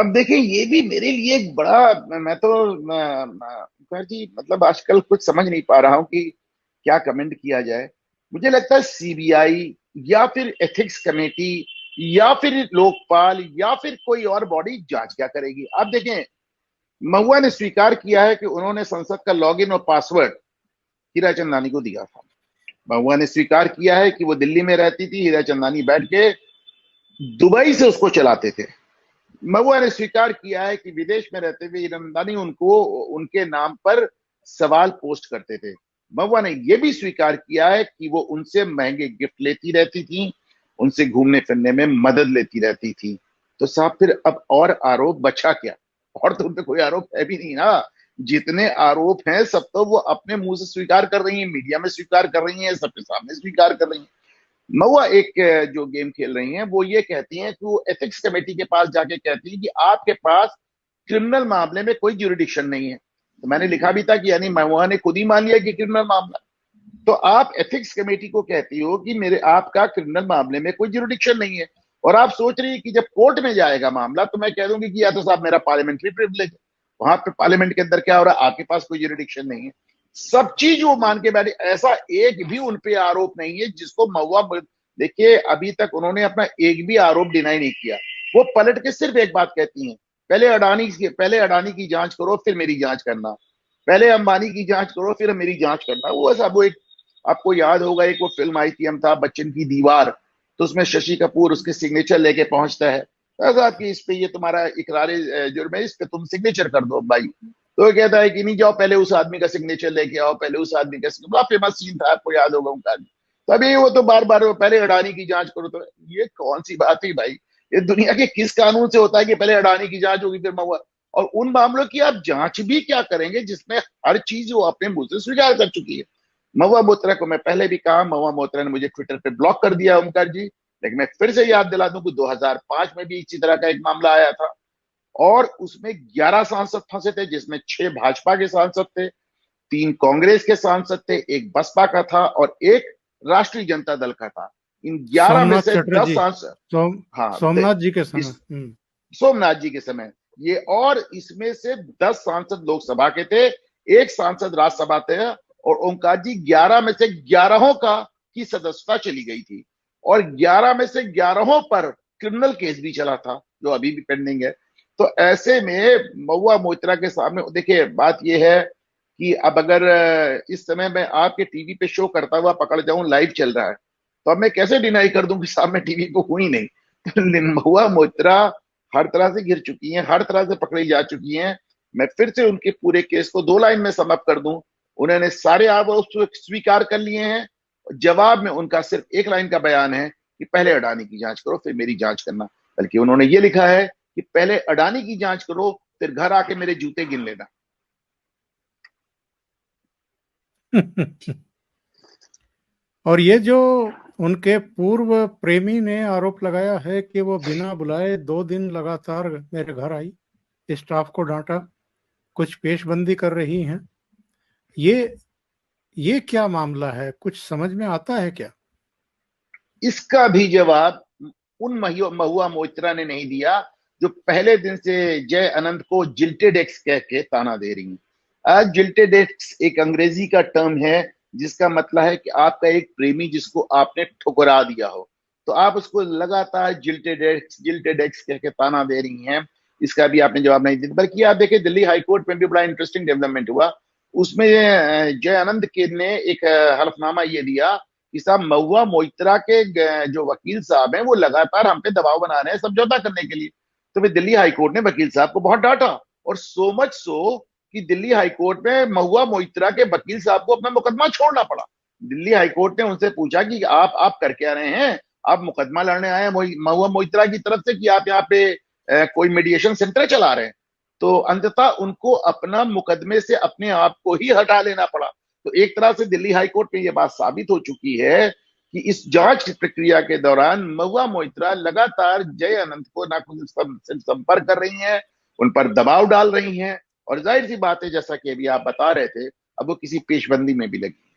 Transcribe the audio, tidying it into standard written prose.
अब देखिए, ये भी मेरे लिए एक बड़ा, मैं तो खैर जी, मतलब आजकल कुछ समझ नहीं पा रहा हूँ कि क्या कमेंट किया जाए। मुझे लगता है सीबीआई या फिर एथिक्स कमेटी या फिर लोकपाल या फिर कोई और बॉडी जांच क्या करेगी। आप देखें, महुआ ने स्वीकार किया है कि उन्होंने संसद का लॉगिन और पासवर्ड हीरा चंदानी को दिया था। महुआ ने स्वीकार किया है कि वो दिल्ली में रहती थी, हीरा चंदानी बैठ के दुबई से उसको चलाते थे। महुआ ने स्वीकार किया है कि विदेश में रहते हुए ईरानदानी उनको उनके नाम पर सवाल पोस्ट करते थे। महुआ ने यह भी स्वीकार किया है कि वो उनसे महंगे गिफ्ट लेती रहती थी, उनसे घूमने फिरने में मदद लेती रहती थी। तो साहब फिर अब और आरोप बचा क्या? और तो उन पे कोई आरोप है भी नहीं ना। जितने आरोप हैं सब तो वो अपने मुंह से स्वीकार कर रही हैं, मीडिया में स्वीकार कर रही हैं, सबके सामने स्वीकार कर रही हैं। महुआ एक जो गेम खेल रही हैं वो ये कहती हैं कि वो एथिक्स कमेटी के पास जाके कहती हैं कि आपके पास क्रिमिनल मामले में कोई ज्यूरिडिक्शन नहीं है। तो मैंने लिखा भी था कि यानी महुआ ने खुद ही मान लिया कि क्रिमिनल मामला। तो आप एथिक्स कमेटी को कहती हो कि मेरे आपका क्रिमिनल मामले में कोई ज्यूरिडिक्शन नहीं है, और आप सोच रही है कि जब कोर्ट में जाएगा मामला तो मैं कह दूंगी कि या तो साहब मेरा पार्लियामेंट्री प्रिविलेज है, वहां पे पार्लियामेंट के अंदर क्या हो रहा है, आपके पास कोई ज्यूरिडिक्शन नहीं है। सब चीज वो मान के बैठे, ऐसा एक भी उन पे आरोप नहीं है जिसको महुआ, देखिए अभी तक उन्होंने अपना एक भी आरोप डिनाई नहीं किया। वो पलट के सिर्फ एक बात कहती हैं, पहले अडानी की जांच करो फिर मेरी जांच करना, पहले अंबानी की जांच करो फिर मेरी जांच करना। वो ऐसा, वो एक, आपको याद होगा एक वो फिल्म आई थी अमिताभ बच्चन की दीवार, तो उसमें शशि कपूर उसके सिग्नेचर लेके पहुंचता है, साहब कि इस पे ये तुम्हारा इकरार जुर्म है, इस पे तुम सिग्नेचर कर दो भाई। तो वो कहता है कि नहीं, जाओ पहले उस आदमी का सिग्नेचर लेके आओ, पहले उस आदमी का बड़ा फेमस सीन था, आपको याद होगा उनका। तभी वो तो बार बार पहले अडानी की जांच करो। तो ये कौन सी बात हुई भाई? ये दुनिया के किस कानून से होता है कि पहले अडानी की जांच होगी फिर महुआ? और उन मामलों की आप जांच भी क्या करेंगे जिसमें हर चीज वो अपने मुंह से स्वीकार कर चुकी है। महुआ मोत्रा को मैं पहले भी कहा, महुआ मोत्रा ने मुझे ट्विटर पे ब्लॉक कर दिया ओमकार जी, लेकिन मैं फिर से याद दिला दूं कि 2005 में भी इसी तरह का एक मामला आया था, और उसमें 11 सांसद फंसे थे, जिसमें 6 भाजपा के सांसद थे, 3 कांग्रेस के सांसद थे, एक बसपा का था और एक राष्ट्रीय जनता दल का था। इन 11 में सोमनाथ से 10 चटर्जी। सांसद, सोम हाँ, सोमनाथ जी के समय। इस सोमनाथ जी के समय ये, और इसमें से 10 सांसद लोकसभा के थे, एक सांसद राज्यसभा थे, और ओंकार जी 11 में से 11 का की सदस्यता चली गई थी, और 11 में से 11 पर क्रिमिनल केस भी चला था जो अभी भी पेंडिंग है। तो ऐसे में महुआ मोइत्रा के सामने देखिए, बात यह है कि अब अगर इस समय मैं आपके टीवी पे शो करता हुआ पकड़ जाऊं, लाइव चल रहा है, तो अब मैं कैसे डिनाई कर दूं कि साहब मैं टीवी को हूं ही नहीं। तो महुआ मोइत्रा हर तरह से घिर चुकी हैं, हर तरह से पकड़ी जा चुकी हैं। मैं फिर से उनके पूरे केस को 2 लाइन में समअप कर दूं, उन्होंने सारे आरोप स्वीकार कर लिए हैं। जवाब में उनका सिर्फ 1 लाइन का बयान है कि पहले अडानी की जांच करो फिर मेरी जांच करना। बल्कि उन्होंने ये लिखा है कि पहले अडानी की जांच करो फिर घर आके मेरे जूते गिन लेना। और ये जो उनके पूर्व प्रेमी ने आरोप लगाया है कि वो बिना बुलाए 2 दिन लगातार मेरे घर आई, स्टाफ को डांटा, कुछ पेशबंदी कर रही हैं। ये ये क्या मामला है, कुछ समझ में आता है क्या? इसका भी जवाब उन महुआ मोइत्रा ने नहीं दिया जो पहले दिन से जय अनंत को जिल्टेड एक्स कह के ताना दे रही हैं। आज जिल्टेड एक्स एक अंग्रेजी का टर्म है जिसका मतलब है कि आपका एक प्रेमी जिसको आपने ठुकरा दिया हो, तो आप उसको लगातार जिल्टेड एक्स कह के ताना दे रही हैं। इसका भी आपने जवाब नहीं दिया। बल्कि आप देखिए, दिल्ली हाईकोर्ट में भी बड़ा इंटरेस्टिंग डेवलपमेंट हुआ। उसमें जय आनंद के ने एक हलफनामा ये दिया कि साहब महुआ मोइत्रा के जो वकील साहब हैं वो लगातार हम पे दबाव बना रहे हैं समझौता करने के लिए। तो फिर दिल्ली हाईकोर्ट ने वकील साहब को बहुत डांटा, और सो मच सो कि दिल्ली हाईकोर्ट में महुआ मोइत्रा के वकील साहब को अपना मुकदमा छोड़ना पड़ा। दिल्ली हाईकोर्ट ने उनसे पूछा कि आप कर क्या रहे हैं, आप मुकदमा लड़ने आए हैं महुआ मोइत्रा की तरफ से कि आप यहाँ पे कोई मीडिएशन सेंटर चला रहे हैं? तो अंततः उनको अपना मुकदमे से अपने आप को ही हटा लेना पड़ा। तो एक तरह से दिल्ली हाईकोर्ट में यह बात साबित हो चुकी है कि इस जांच प्रक्रिया के दौरान महुआ मोइत्रा लगातार जय अनंत को ना कुछ संपर्क कर रही हैं, उन पर दबाव डाल रही हैं, और जाहिर सी बात है जैसा कि अभी आप बता रहे थे, अब वो किसी पेशबंदी में भी लगी।